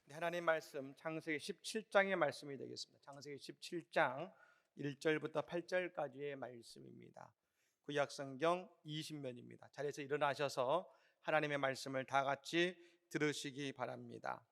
하나님 말씀 창세기 17장의 말씀이 되겠습니다. 창세기 17장 1절부터 8절까지의 말씀입니다. 구약 성경 20면입니다. 자리에서 일어나셔서 하나님의 말씀을 다 같이 들으시기 바랍니다.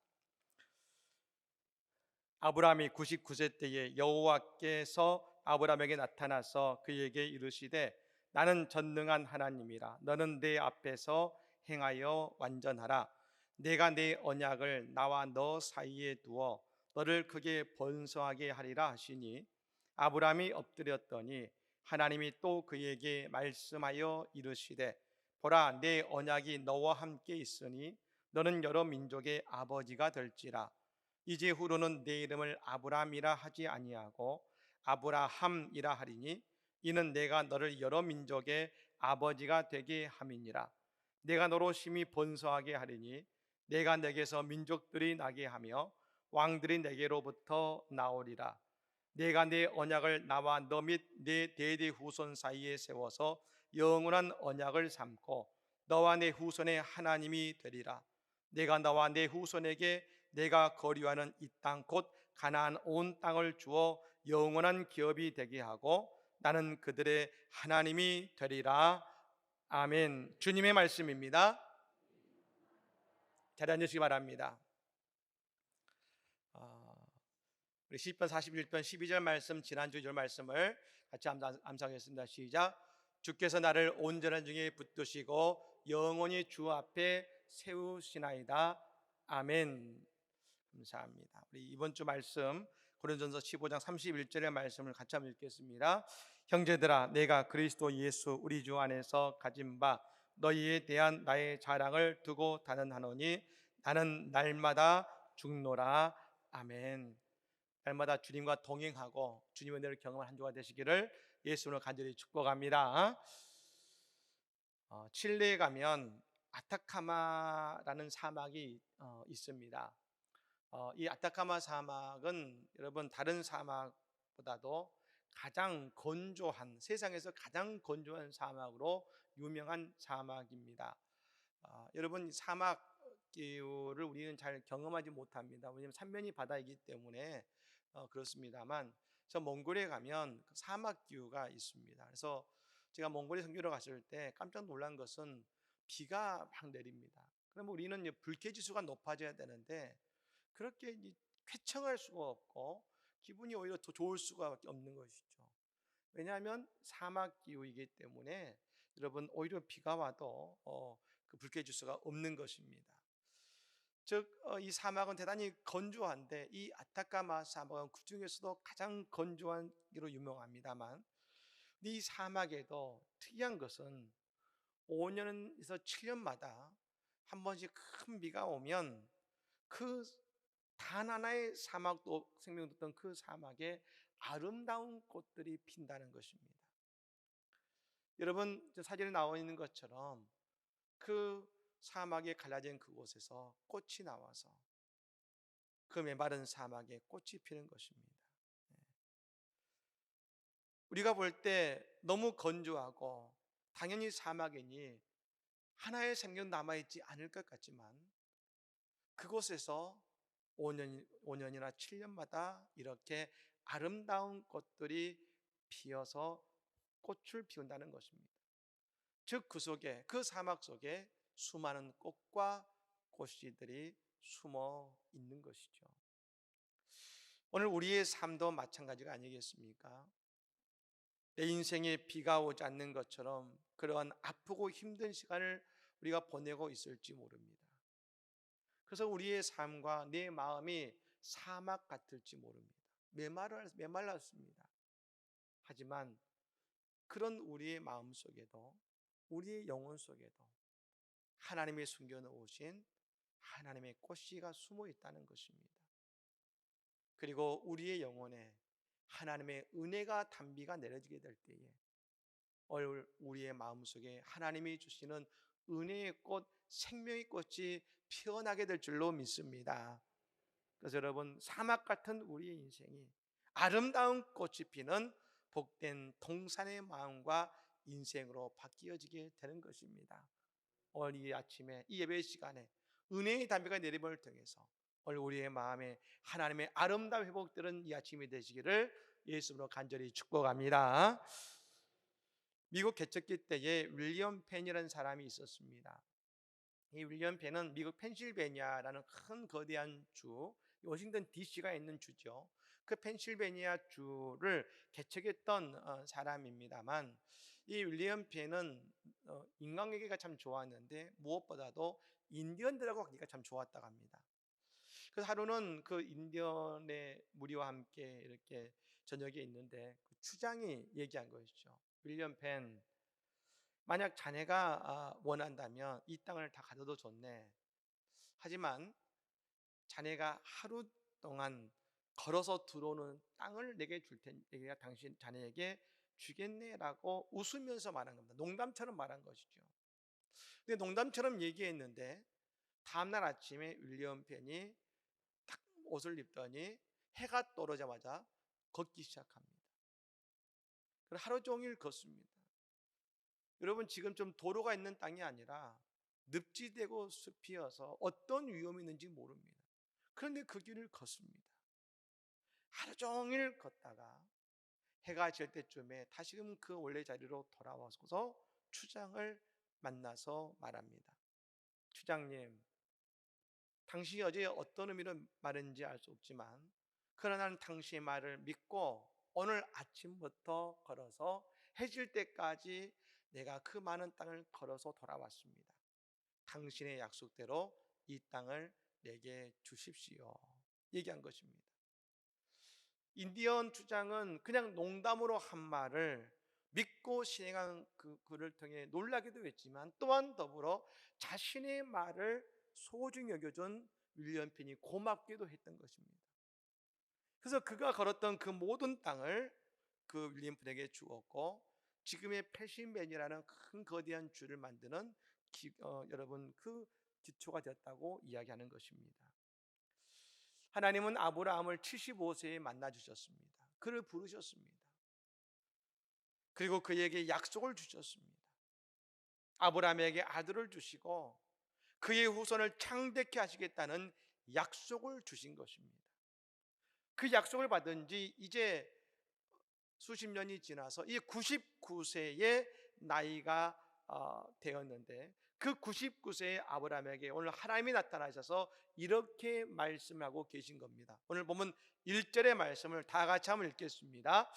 아브라함이 99세 때에 여호와께서 아브라함에게 나타나서 그에게 이르시되 나는 전능한 하나님이라. 너는 내 앞에서 행하여 완전하라. 내가 내 언약을 나와 너 사이에 두어 너를 크게 번성하게 하리라 하시니 아브라함이 엎드렸더니 하나님이 또 그에게 말씀하여 이르시되 보라, 내 언약이 너와 함께 있으니 너는 여러 민족의 아버지가 될지라. 이제 후로는 내 이름을 아브라함이라 하지 아니하고 아브라함이라 하리니 이는 내가 너를 여러 민족의 아버지가 되게 함이니라. 내가 너로 심히 번성하게 하리니 내가 내게서 민족들이 나게 하며 왕들이 내게로부터 나오리라. 내가 내 언약을 나와 너 및 내 대대 후손 사이에 세워서 영원한 언약을 삼고 너와 내 후손의 하나님이 되리라. 내가 너와 내 후손에게 내가 거류하는 이 땅 곧 가나안 온 땅을 주어 영원한 기업이 되게 하고 나는 그들의 하나님이 되리라. 아멘. 주님의 말씀입니다. 자리 앉으시기 바랍니다. 우리 시편 41편 12절 말씀, 지난주 절 말씀을 같이 암송하겠습니다. 시작. 주께서 나를 온전한 중에 붙드시고 영원히 주 앞에 세우시나이다. 아멘. 감사합니다. 우리 이번 주 말씀 고린도전서 15장 31절의 말씀을 같이 한번 읽겠습니다. 형제들아, 내가 그리스도 예수 우리 주 안에서 가진 바 너희에 대한 나의 자랑을 두고 단언하노니 나는 날마다 죽노라. 아멘. 날마다 주님과 동행하고 주님의 은혜를 경험한 한 주가 되시기를 예수님으로 간절히 축복합니다. 칠레에 가면 아타카마라는 사막이 있습니다. 이 아타카마 사막은 여러분 다른 사막보다도 가장 건조한, 세상에서 가장 건조한 사막으로 유명한 사막입니다. 여러분 사막 기후를 우리는 잘 경험하지 못합니다. 왜냐하면 삼면이 바다이기 때문에 그렇습니다만 저 몽골에 가면 그 사막 기후가 있습니다. 그래서 제가 몽골에 선교를 갔을 때 깜짝 놀란 것은 비가 막 내립니다. 그러면 우리는 불쾌지수가 높아져야 되는데 그렇게 쾌청할 수가 없고 기분이 오히려 더 좋을 수가 없는 것이죠. 왜냐하면 사막 기후이기 때문에 여러분 오히려 비가 와도 그 불쾌지수가 없는 것입니다. 즉 이 사막은 대단히 건조한데 이 아타카마 사막은 그 중에서도 가장 건조한 기로 유명합니다만 이 사막에도 특이한 것은 5년에서 7년마다 한 번씩 큰 비가 오면 그 단 하나의 사막도 생명도 없던 그 사막에 아름다운 꽃들이 핀다는 것입니다. 여러분 사진에 나와 있는 것처럼 그 사막에 갈라진 그곳에서 꽃이 나와서 그 메마른 사막에 꽃이 피는 것입니다. 우리가 볼 때 너무 건조하고 당연히 사막이니 하나의 생명 남아있지 않을 것 같지만 그곳에서 5년이나 7년마다 이렇게 아름다운 꽃들이 피어서 꽃을 피운다는 것입니다. 즉 그 속에, 그 사막 속에 수많은 꽃과 꽃씨들이 숨어 있는 것이죠. 오늘 우리의 삶도 마찬가지가 아니겠습니까? 내 인생에 비가 오지 않는 것처럼 그러한 아프고 힘든 시간을 우리가 보내고 있을지 모릅니다. 그래서 우리의 삶과 내 마음이 사막 같을지 모릅니다. 메말랐습니다. 하지만 그런 우리의 마음 속에도 우리의 영혼 속에도 하나님이 숨겨 놓으신 하나님의 꽃씨가 숨어 있다는 것입니다. 그리고 우리의 영혼에 하나님의 은혜가 단비가 내려지게 될 때에 우리의 마음속에 하나님이 주시는 은혜의 꽃, 생명의 꽃이 피어나게 될 줄로 믿습니다. 그래서 여러분 사막 같은 우리의 인생이 아름다운 꽃이 피는 복된 동산의 마음과 인생으로 바뀌어지게 되는 것입니다. 오늘 이 아침에 이 예배 시간에 은혜의 담비가 내림을 통해서 오늘 우리의 마음에 하나님의 아름다운 회복되는 이 아침이 되시기를 예수님으로 간절히 축복합니다. 미국 개척기 때에 윌리엄 펜이라는 사람이 있었습니다. 이 윌리엄 펜은 미국 펜실베니아라는 큰 거대한 주, 워싱턴 DC가 있는 주죠. 그 펜실베니아 주를 개척했던 사람입니다만, 이 윌리엄 펜은 인간관계가 참 좋았는데 무엇보다도 인디언들하고 관계가 참 좋았다고 합니다. 그래서 하루는 그 인디언의 무리와 함께 이렇게 저녁에 있는데 그 추장이 얘기한 것이죠. 윌리엄 펜, 만약 자네가 원한다면 이 땅을 다 가져도 좋네. 하지만 자네가 하루 동안 걸어서 들어오는 땅을 내게 줄 테니 내가 당신 자네에게 주겠네라고 웃으면서 말한 겁니다. 농담처럼 말한 것이죠. 근데 농담처럼 얘기했는데 다음날 아침에 윌리엄 펜이 딱 옷을 입더니 해가 떨어자마자 걷기 시작합니다. 그래서 하루 종일 걷습니다. 여러분, 지금 좀 도로가 있는 땅이 아니라 늪지대고 숲이어서 어떤 위험이 있는지 모릅니다. 그런데 그 길을 걷습니다. 하루 종일 걷다가 해가 질 때쯤에 다시금 그 원래 자리로 돌아와서 추장을 만나서 말합니다. 추장님, 당신이 어제 어떤 의미로 말했는지 알 수 없지만 그러나 나는 당신의 말을 믿고 오늘 아침부터 걸어서 해질 때까지 내가 그 많은 땅을 걸어서 돌아왔습니다. 당신의 약속대로 이 땅을 내게 주십시오. 얘기한 것입니다. 인디언 주장은 그냥 농담으로 한 말을 믿고 실행한 그를 통해 놀라기도 했지만 또한 더불어 자신의 말을 소중히 여겨준 윌리엄 펜이 고맙기도 했던 것입니다. 그래서 그가 걸었던 그 모든 땅을 그 윌리엄 펜에게 주었고 지금의 펜실베니아라는 큰 거대한 주를 만드는 여러분 그 기초가 되었다고 이야기하는 것입니다. 하나님은 아브라함을 75세에 만나 주셨습니다. 그를 부르셨습니다. 그리고 그에게 약속을 주셨습니다. 아브라함에게 아들을 주시고 그의 후손을 창대케 하시겠다는 약속을 주신 것입니다. 그 약속을 받은 지 이제 수십 년이 지나서 이 99세의 나이가 되었는데 그 99세의 아브라함에게 오늘 하나님이 나타나셔서 이렇게 말씀하고 계신 겁니다. 오늘 보면 1절의 말씀을 다 같이 한번 읽겠습니다.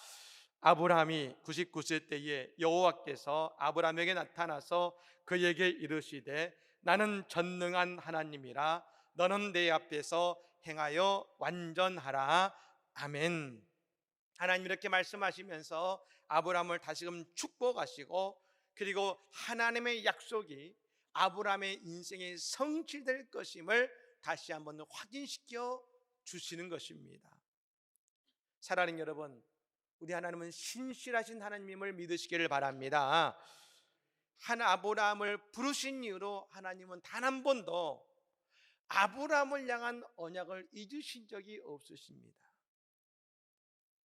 아브라함이 99세 때에 여호와께서 아브라함에게 나타나서 그에게 이르시되 나는 전능한 하나님이라 너는 내 앞에서 행하여 완전하라. 아멘. 하나님 이렇게 말씀하시면서 아브라함을 다시금 축복하시고 그리고 하나님의 약속이 아브라함의 인생에 성취될 것임을 다시 한번 확인시켜 주시는 것입니다. 사랑하는 여러분, 우리 하나님은 신실하신 하나님임을 믿으시기를 바랍니다. 아브라함을 부르신 이후로 하나님은 단 한 번도 아브라함을 향한 언약을 잊으신 적이 없으십니다.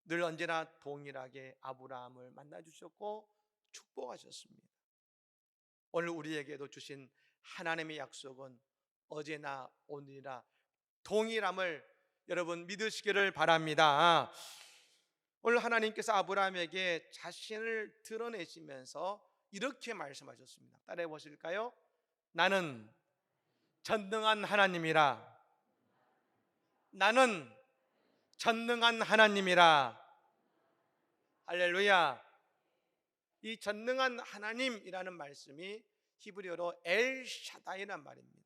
늘 언제나 동일하게 아브라함을 만나 주셨고 축복하셨습니다. 오늘 우리에게도 주신 하나님의 약속은 어제나 오늘이나 동일함을 여러분 믿으시기를 바랍니다. 오늘 하나님께서 아브라함에게 자신을 드러내시면서 이렇게 말씀하셨습니다. 따라해 보실까요? 나는 전능한 하나님이라. 나는 전능한 하나님이라. 할렐루야. 이 전능한 하나님이라는 말씀이 히브리어로 엘샤다이란 말입니다.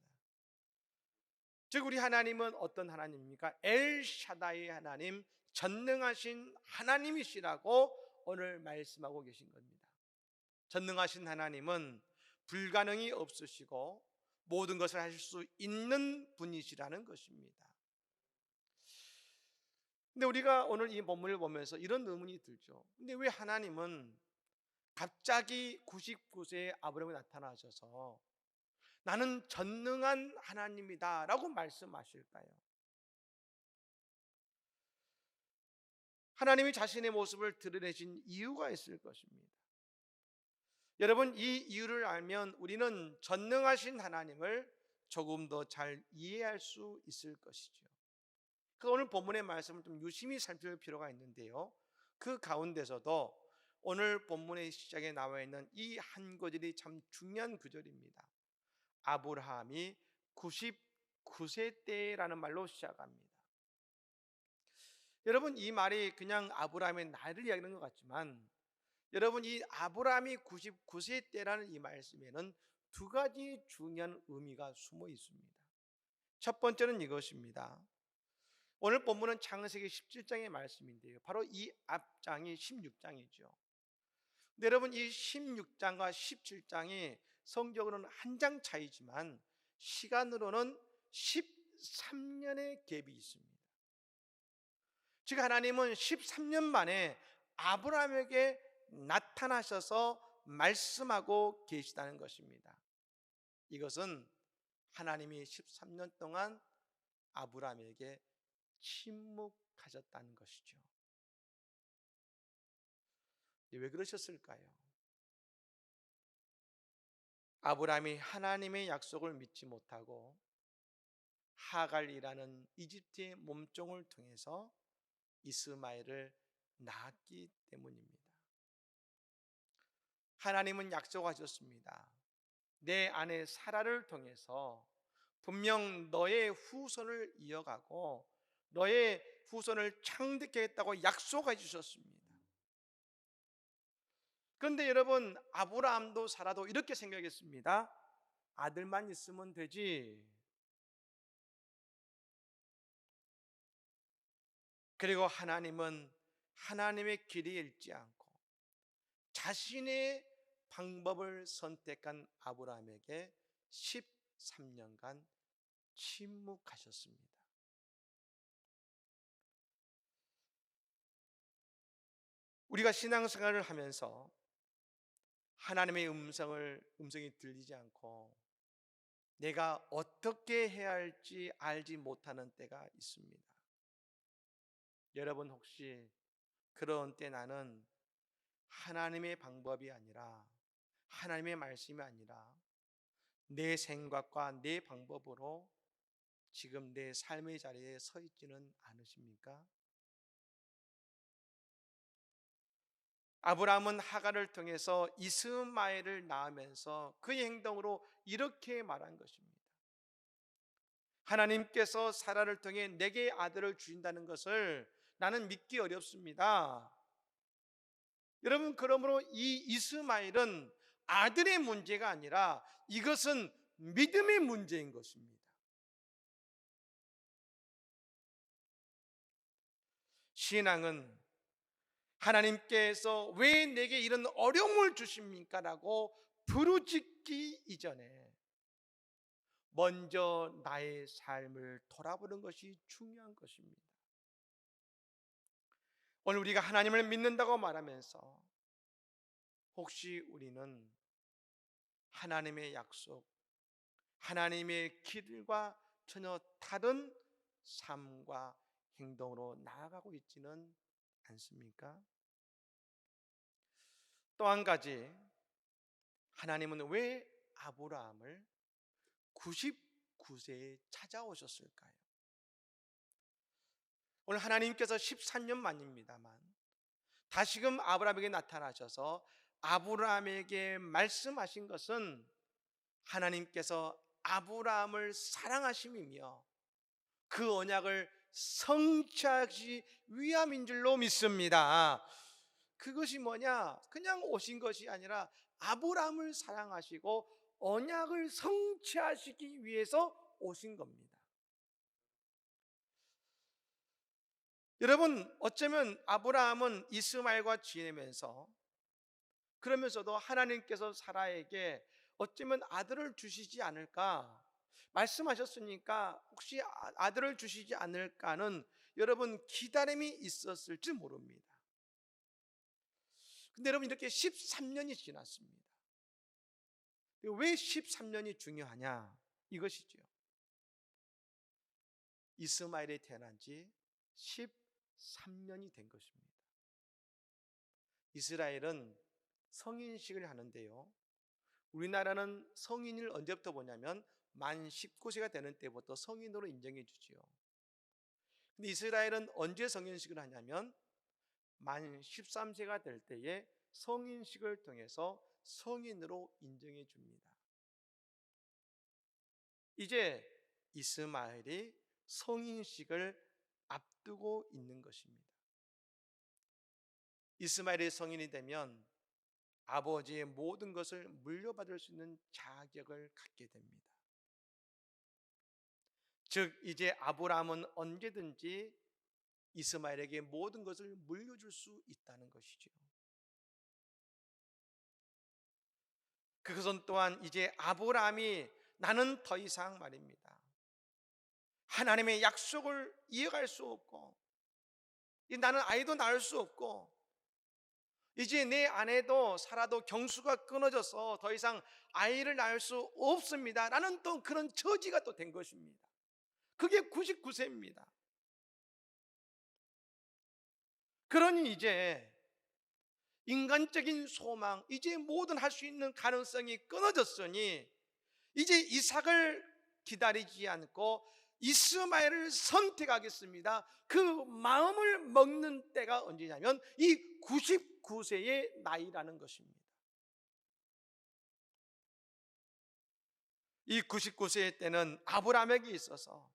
즉 우리 하나님은 어떤 하나님입니까? 엘샤다이 하나님, 전능하신 하나님이시라고 오늘 말씀하고 계신 겁니다. 전능하신 하나님은 불가능이 없으시고 모든 것을 하실 수 있는 분이시라는 것입니다. 근데 우리가 오늘 이 본문을 보면서 이런 의문이 들죠. 근데 왜 하나님은 갑자기 99세의 아브라함에 나타나셔서 나는 전능한 하나님이다 라고 말씀하실까요? 하나님이 자신의 모습을 드러내신 이유가 있을 것입니다. 여러분, 이 이유를 알면 우리는 전능하신 하나님을 조금 더 잘 이해할 수 있을 것이죠. 그 오늘 본문의 말씀을 좀 유심히 살펴볼 필요가 있는데요. 그 가운데서도 오늘 본문의 시작에 나와 있는 이 한 구절이 참 중요한 구절입니다. 아브라함이 99세 때라는 말로 시작합니다. 여러분, 이 말이 그냥 아브라함의 나이를 이야기하는 것 같지만, 여러분, 이 아브라함이 99세 때라는 이 말씀에는 두 가지 중요한 의미가 숨어 있습니다. 첫 번째는 이것입니다. 오늘 본문은 창세기 17장의 말씀인데요, 바로 이 앞장이 16장이죠. 근데 여러분, 이 16장과 17장이 성경으로는 한 장 차이지만 시간으로는 13년의 갭이 있습니다. 즉 하나님은 13년 만에 아브라함에게 나타나셔서 말씀하고 계시다는 것입니다. 이것은 하나님이 13년 동안 아브라함에게 침묵하셨다는 것이죠. 왜 그러셨을까요? 아브라함이 하나님의 약속을 믿지 못하고 하갈이라는 이집트의 몸종을 통해서 이스마엘을 낳았기 때문입니다. 하나님은 약속하셨습니다. 내 아내 사라를 통해서 분명 너의 후손을 이어가고 너의 후손을 창대케 했다고 약속해 주셨습니다. 그런데 여러분, 아브라함도 사라도 이렇게 생각했습니다. 아들만 있으면 되지. 그리고 하나님은 하나님의 길이 잃지 않고 자신의 방법을 선택한 아브라함에게 13년간 침묵하셨습니다. 우리가 신앙생활을 하면서 하나님의 음성이 들리지 않고 내가 어떻게 해야 할지 알지 못하는 때가 있습니다. 여러분, 혹시 그런 때 나는 하나님의 방법이 아니라 하나님의 말씀이 아니라 내 생각과 내 방법으로 지금 내 삶의 자리에 서 있지는 않으십니까? 아브라함은 하갈을 통해서 이스마엘을 낳으면서 그의 행동으로 이렇게 말한 것입니다. 하나님께서 사라를 통해 내게 아들을 주신다는 것을 나는 믿기 어렵습니다. 여러분, 그러므로 이 이스마엘은 아들의 문제가 아니라 이것은 믿음의 문제인 것입니다. 신앙은 하나님께서 왜 내게 이런 어려움을 주십니까? 라고 부르짖기 이전에 먼저 나의 삶을 돌아보는 것이 중요한 것입니다. 오늘 우리가 하나님을 믿는다고 말하면서 혹시 우리는 하나님의 약속, 하나님의 길과 전혀 다른 삶과 행동으로 나아가고 있지는 않습니까? 또 한 가지, 하나님은 왜 아브라함을 99세에 찾아오셨을까요? 오늘 하나님께서 13년 만입니다만 다시금 아브라함에게 나타나셔서 아브라함에게 말씀하신 것은 하나님께서 아브라함을 사랑하심이며 그 언약을 성취하기 위함인 줄로 믿습니다. 그것이 뭐냐? 그냥 오신 것이 아니라 아브라함을 사랑하시고 언약을 성취하시기 위해서 오신 겁니다. 여러분, 어쩌면 아브라함은 이스마엘과 지내면서 그러면서도 하나님께서 사라에게 어쩌면 아들을 주시지 않을까 말씀하셨으니까 혹시 아들을 주시지 않을까는 여러분 기다림이 있었을지 모릅니다. 근데 여러분, 이렇게 13년이 지났습니다. 왜 13년이 중요하냐? 이것이죠. 이스마엘이 태어난 지 13년이 된 것입니다. 이스라엘은 성인식을 하는데요. 우리나라는 성인을 언제부터 보냐면 만 19세가 되는 때부터 성인으로 인정해 주지요. 근데 이스라엘은 언제 성인식을 하냐면 만 13세가 될 때에 성인식을 통해서 성인으로 인정해 줍니다. 이제 이스마엘이 성인식을 앞두고 있는 것입니다. 이스마엘이 성인이 되면 아버지의 모든 것을 물려받을 수 있는 자격을 갖게 됩니다. 즉 이제 아브라함은 언제든지 이스마엘에게 모든 것을 물려줄 수 있다는 것이죠. 그것은 또한 이제 아브라함이 나는 더 이상 말입니다, 하나님의 약속을 이어갈 수 없고, 나는 아이도 낳을 수 없고, 이제 내 아내도 사라도 경수가 끊어져서 더 이상 아이를 낳을 수 없습니다 라는 또 그런 처지가 또 된 것입니다. 그게 99세입니다. 그러니 이제 인간적인 소망, 이제 뭐든 할 수 있는 가능성이 끊어졌으니 이제 이삭을 기다리지 않고 이스마엘을 선택하겠습니다. 그 마음을 먹는 때가 언제냐면 이 99세의 나이라는 것입니다. 이 99세의 때는 아브라함에게 있어서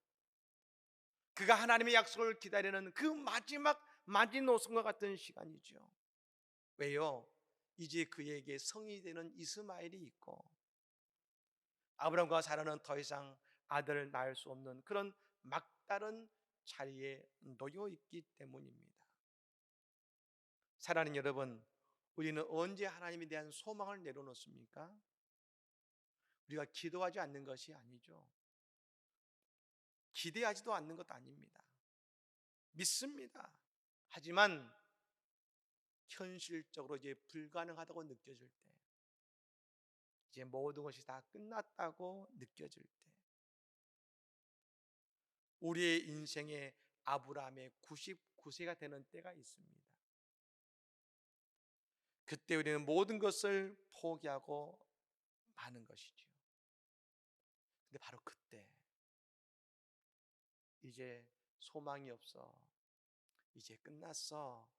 그가 하나님의 약속을 기다리는 그 마지막 마지노선과 같은 시간이죠. 왜요? 이제 그에게 성이 되는 이스마엘이 있고 아브라함과 사라는 더 이상 아들을 낳을 수 없는 그런 막다른 자리에 놓여 있기 때문입니다. 사랑하는 여러분, 우리는 언제 하나님에 대한 소망을 내려놓습니까? 우리가 기도하지 않는 것이 아니죠. 기대하지도 않는 것도 아닙니다. 믿습니다. 하지만 현실적으로 이제 불가능하다고 느껴질 때, 이제 모든 것이 다 끝났다고 느껴질 때, 우리의 인생에 아브라함의 99세가 되는 때가 있습니다. 그때 우리는 모든 것을 포기하고 마는 것이죠. 근데 바로 그때 이제 소망이 없어, 이제 끝났어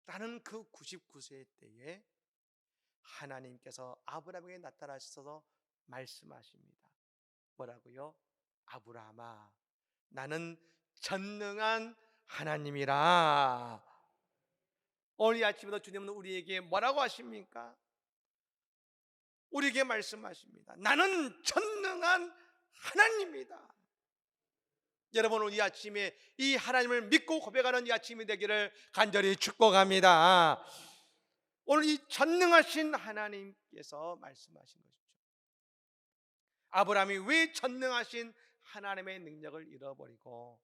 라는 그 99세의 때에 하나님께서 아브라함에게 나타나셔서 말씀하십니다. 뭐라고요? 아브라함아, 나는 전능한 하나님이라. 오늘 이 아침에도 주님은 우리에게 뭐라고 하십니까? 우리에게 말씀하십니다. 나는 전능한 하나님이다. 여러분, 오늘 이 아침에 이 하나님을 믿고 고백하는 이 아침이 되기를 간절히 축복합니다. 오늘 이 전능하신 하나님께서 말씀하신 것이죠. 아브라함이 왜 전능하신 하나님의 능력을 잃어버리고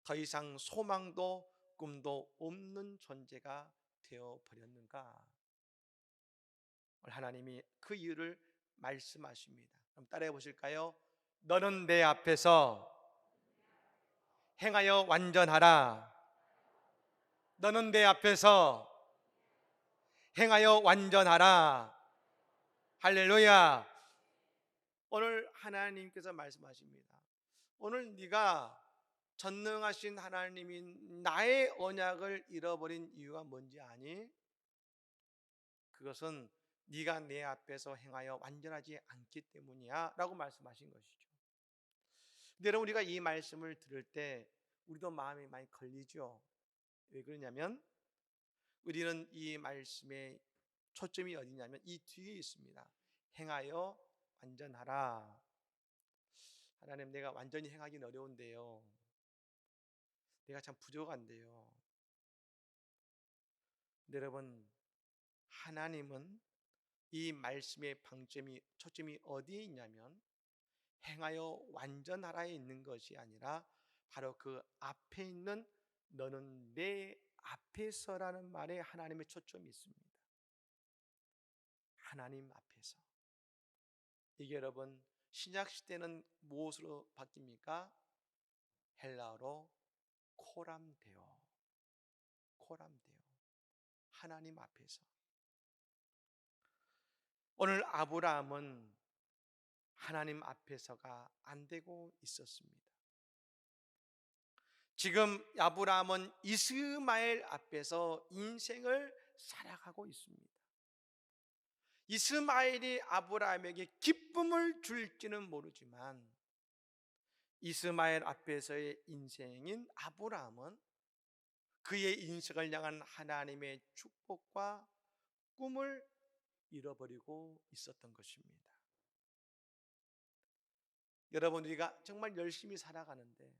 더 이상 소망도 꿈도 없는 존재가 되어버렸는가? 오늘 하나님이 그 이유를 말씀하십니다. 그럼 따라해 보실까요? 너는 내 앞에서 행하여 완전하라. 너는 내 앞에서 행하여 완전하라. 할렐루야. 오늘 하나님께서 말씀하십니다. 오늘 네가 전능하신 하나님인 나의 언약을 잃어버린 이유가 뭔지 아니? 그것은 네가 내 앞에서 행하여 완전하지 않기 때문이야 라고 말씀하신 것이죠. 근데 여러분, 우리가 이 말씀을 들을 때 우리도 마음이 많이 걸리죠. 왜 그러냐면 우리는 이 말씀의 초점이 어디냐면 이 뒤에 있습니다. 행하여 완전하라. 하나님, 내가 완전히 행하기는 어려운데요, 내가 참 부족한데요. 근데 여러분, 하나님은 이 말씀의 방점이 초점이 어디에 있냐면 행하여 완전하라에 있는 것이 아니라 바로 그 앞에 있는 너는 내 앞에서라는 말에 하나님의 초점이 있습니다. 하나님 앞에서. 이게 여러분, 신약 시대는 무엇으로 바뀝니까? 헬라어로 코람데오. 코람데오. 하나님 앞에서. 오늘 아브라함은 하나님 앞에서가 안 되고 있었습니다. 지금 아브라함은 이스마엘 앞에서 인생을 살아가고 있습니다. 이스마엘이 아브라함에게 기쁨을 줄지는 모르지만 이스마엘 앞에서의 인생인 아브라함은 그의 인생을 향한 하나님의 축복과 꿈을 잃어버리고 있었던 것입니다. 여러분, 우리가 정말 열심히 살아가는데,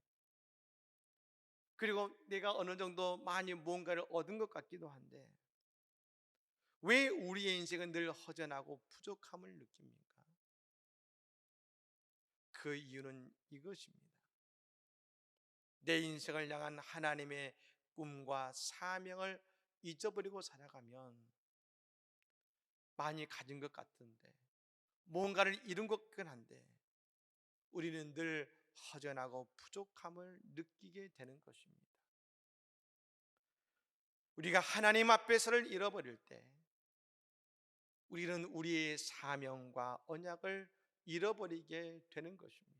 그리고 내가 어느 정도 많이 뭔가를 얻은 것 같기도 한데, 왜 우리의 인생은 늘 허전하고 부족함을 느낍니까? 그 이유는 이것입니다. 내 인생을 향한 하나님의 꿈과 사명을 잊어버리고 살아가면 많이 가진 것 같은데, 뭔가를 잃은 것 같긴 한데, 우리는 늘 허전하고 부족함을 느끼게 되는 것입니다. 우리가 하나님 앞에서를 잃어버릴 때 우리는 우리의 사명과 언약을 잃어버리게 되는 것입니다.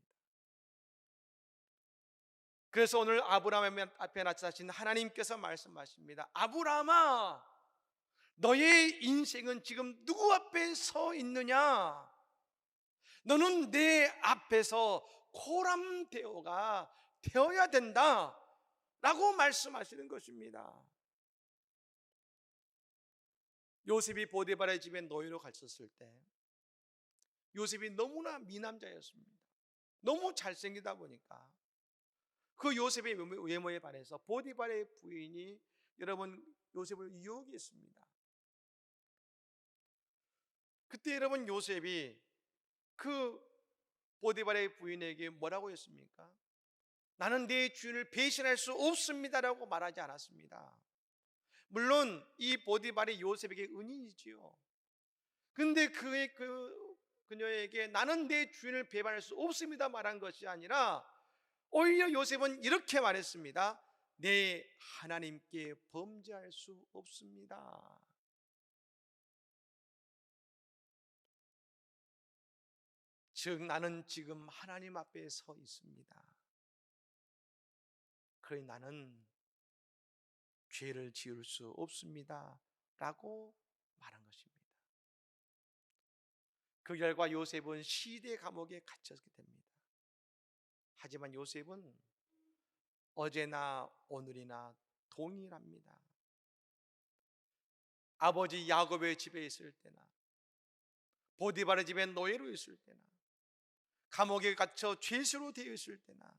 그래서 오늘 아브라함 앞에 나타나신 하나님께서 말씀하십니다. 아브라함아, 너의 인생은 지금 누구 앞에 서 있느냐? 너는 내 앞에서 코람데오가 되어야 된다 라고 말씀하시는 것입니다. 요셉이 보디발의 집에 노예로 갇혔을 때 요셉이 너무나 미남자였습니다. 너무 잘생기다 보니까 그 요셉의 외모에 반해서 보디발의 부인이 여러분 요셉을 유혹했습니다. 그때 여러분 요셉이 그 보디발의 부인에게 뭐라고 했습니까? 나는 내 주인을 배신할 수 없습니다라고 말하지 않았습니다. 물론 이 보디발이 요셉에게 은인이지요. 근데 그녀에게 나는 내 주인을 배반할 수 없습니다 말한 것이 아니라 오히려 요셉은 이렇게 말했습니다. 내 하나님께 범죄할 수 없습니다. 즉 나는 지금 하나님 앞에 서 있습니다. 그러니 나는 죄를 지을 수 없습니다 라고 말한 것입니다. 그 결과 요셉은 시대 감옥에 갇혔게 됩니다. 하지만 요셉은 어제나 오늘이나 동일합니다. 아버지 야곱의 집에 있을 때나 보디발의 집에 노예로 있을 때나 감옥에 갇혀 죄수로 되어 있을 때나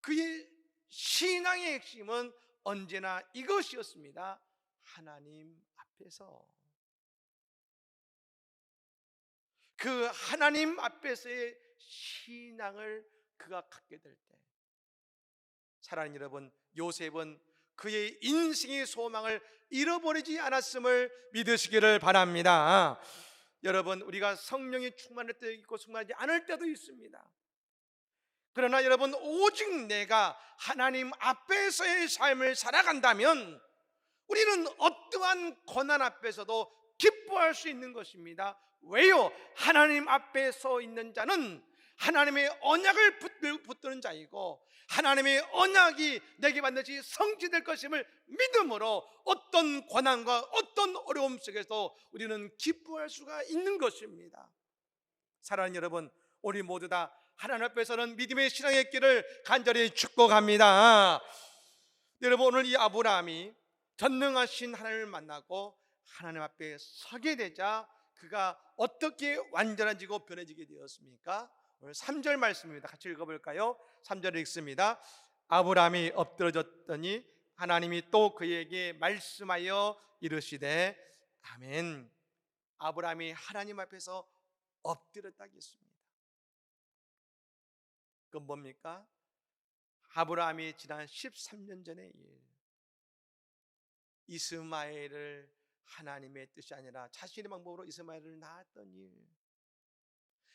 그의 신앙의 핵심은 언제나 이것이었습니다. 하나님 앞에서, 그 하나님 앞에서의 신앙을 그가 갖게 될 때, 사랑하는 여러분, 요셉은 그의 인생의 소망을 잃어버리지 않았음을 믿으시기를 바랍니다. 여러분, 우리가 성령이 충만할 때도 있고 충만하지 않을 때도 있습니다. 그러나 여러분, 오직 내가 하나님 앞에서의 삶을 살아간다면 우리는 어떠한 고난 앞에서도 기뻐할 수 있는 것입니다. 왜요? 하나님 앞에 서 있는 자는 하나님의 언약을 붙드는 자이고 하나님의 언약이 내게 반드시 성취될 것임을 믿음으로 어떤 고난과 어떤 어려움 속에서 우리는 기뻐할 수가 있는 것입니다. 사랑하는 여러분, 우리 모두 다 하나님 앞에서는 믿음의 신앙의 길을 간절히 축복합니다. 여러분, 오늘 이 아브라함이 전능하신 하나님을 만나고 하나님 앞에 서게 되자 그가 어떻게 완전해지고 변해지게 되었습니까? 오늘 3절 말씀입니다. 같이 읽어볼까요? 3절을 읽습니다. 아브라함이 엎드러졌더니 하나님이 또 그에게 말씀하여 이르시되 아멘. 아브라함이 하나님 앞에서 엎드렸다고 했습니다. 그건 뭡니까? 아브라함이 지난 13년 전의 일, 이스마엘을 하나님의 뜻이 아니라 자신의 방법으로 이스마엘을 낳았던 일,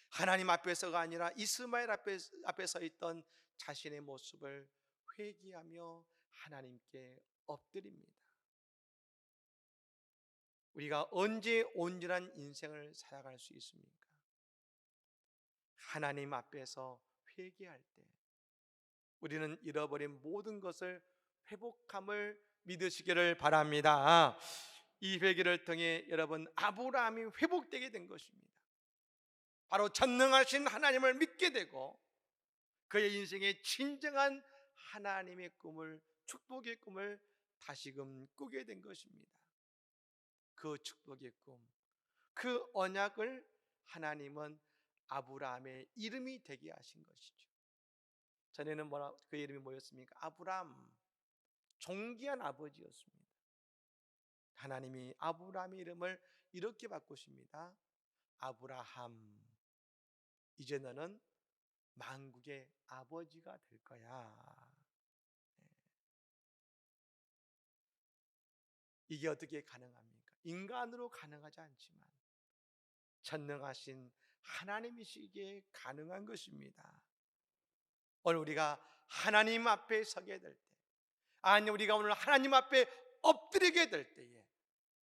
하나님 앞에서가 아니라 이스마엘 앞에 서 있던 자신의 모습을 회개하며 하나님께 엎드립니다. 우리가 언제 온전한 인생을 살아갈 수 있습니까? 하나님 앞에서 회개할 때 우리는 잃어버린 모든 것을 회복함을 믿으시기를 바랍니다. 이 회개를 통해 여러분 아브라함이 회복되게 된 것입니다. 바로 전능하신 하나님을 믿게 되고 그의 인생의 진정한 하나님의 꿈을, 축복의 꿈을 다시금 꾸게 된 것입니다. 그 축복의 꿈, 그 언약을 하나님은 아브라함의 이름이 되게 하신 것이죠. 전에는 그 이름이 뭐였습니까? 아브람, 존귀한 아버지였습니다. 하나님이 아브라함의 이름을 이렇게 바꾸십니다. 아브라함, 이제 너는 만국의 아버지가 될 거야. 이게 어떻게 가능합니까? 인간으로 가능하지 않지만 전능하신 하나님이시기에 가능한 것입니다. 오늘 우리가 하나님 앞에 서게 될 때, 아니 우리가 오늘 하나님 앞에 엎드리게 될 때에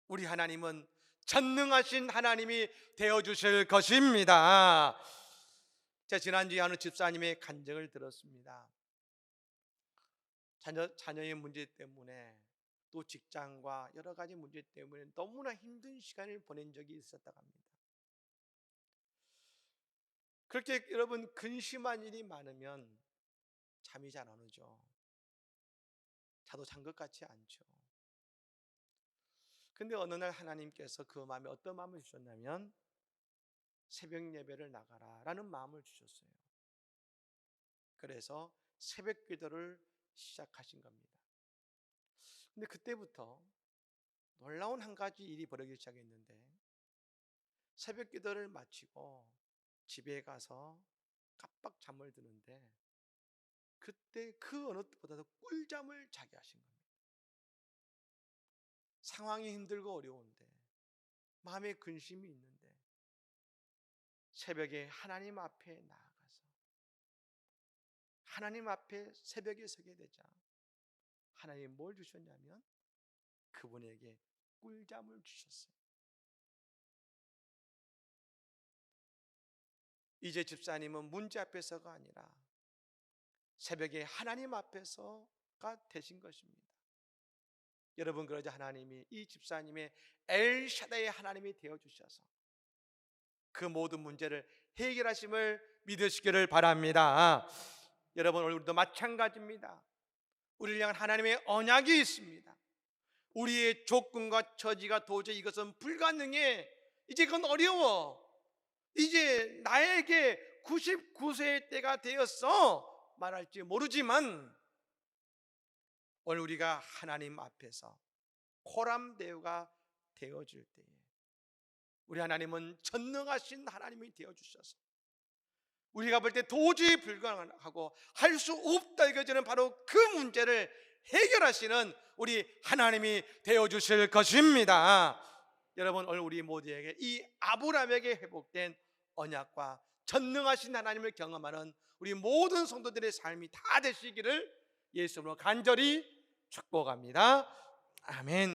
우리 하나님은 전능하신 하나님이 되어주실 것입니다. 제가 지난주에 어느 집사님의 간증을 들었습니다. 자녀의 문제 때문에 또 직장과 여러 가지 문제 때문에 너무나 힘든 시간을 보낸 적이 있었다고 합니다. 그렇게 여러분 근심한 일이 많으면 잠이 잘 안 오죠. 자도 잔 것 같지 않죠. 근데 어느 날 하나님께서 그 마음에 어떤 마음을 주셨냐면 새벽 예배를 나가라 라는 마음을 주셨어요. 그래서 새벽 기도를 시작하신 겁니다. 근데 그때부터 놀라운 한 가지 일이 벌어지기 시작했는데 새벽 기도를 마치고 집에 가서 깜빡 잠을 드는데 그때 그 어느 때보다도 꿀잠을 자게 하신 겁니다. 상황이 힘들고 어려운데 마음에 근심이 있는데 새벽에 하나님 앞에 나아가서 하나님 앞에 새벽에 서게 되자 하나님이 뭘 주셨냐면 그분에게 꿀잠을 주셨어요. 이제 집사님은 문제 앞에서가 아니라 새벽에 하나님 앞에서가 되신 것입니다. 여러분 그러자 하나님이 이 집사님의 엘샤다의 하나님이 되어주셔서 그 모든 문제를 해결하심을 믿으시기를 바랍니다. 여러분 오늘 우리도 마찬가지입니다. 우리를 향한 하나님의 언약이 있습니다. 우리의 조건과 처지가 도저히 이것은 불가능해, 이제 그건 어려워, 이제 나에게 99세의 때가 되었어 말할지 모르지만 오늘 우리가 하나님 앞에서 코람데오가 되어질 때에 우리 하나님은 전능하신 하나님이 되어주셔서 우리가 볼 때 도저히 불가능하고 할 수 없다 여겨지는 바로 그 문제를 해결하시는 우리 하나님이 되어주실 것입니다. 여러분 오늘 우리 모두에게 이 아브라함에게 회복된 언약과 전능하신 하나님을 경험하는 우리 모든 성도들의 삶이 다 되시기를 예수 이름으로 간절히 축복합니다. 아멘.